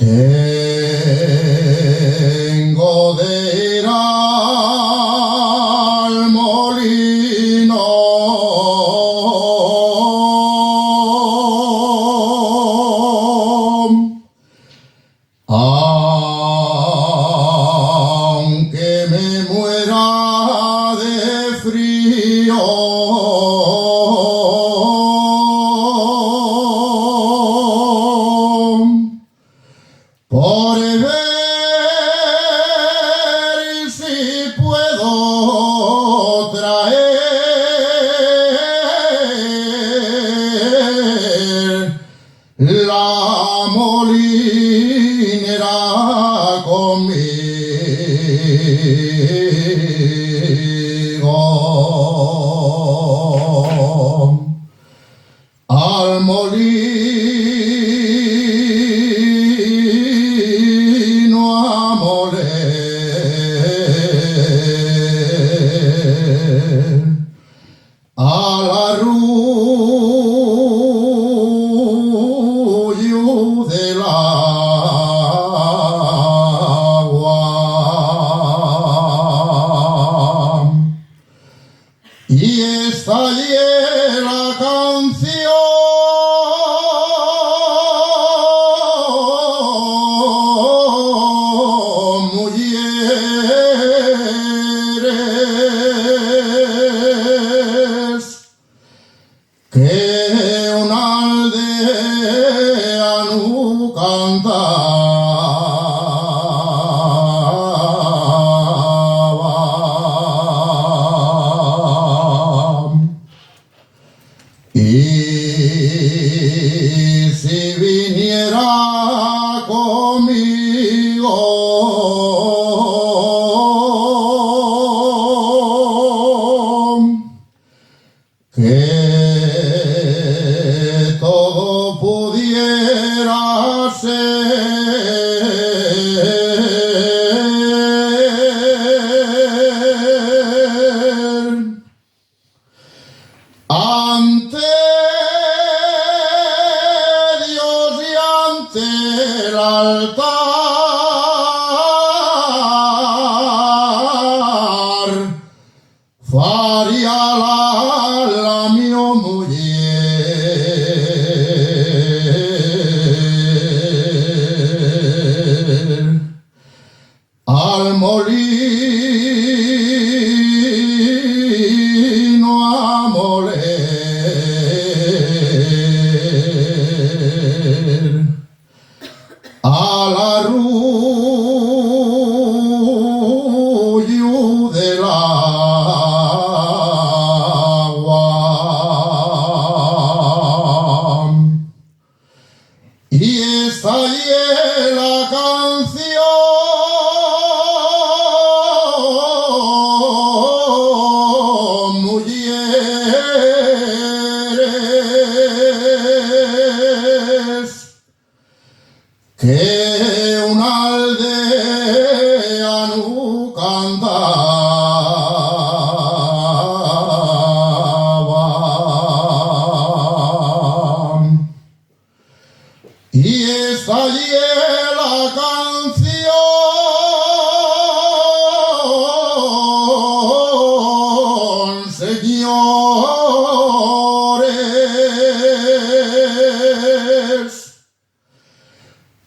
Tengo de ir al molino aunque me muera de frío. Por ver si puedo traer la molinera conmigo. Al molino a moler, al arrullo del agua. Y esta es la canción que un aldeano cantaba. Y si viniera conmigo que todo pudiera ser ante Dios y ante el altar faría la mio mujer al molino a moler, al arrullo del agua. Y esta es la canción, mujeres, que un aldeano cantaba. Y esta es la canción, señores,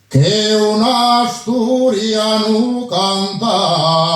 que un asturiano canta.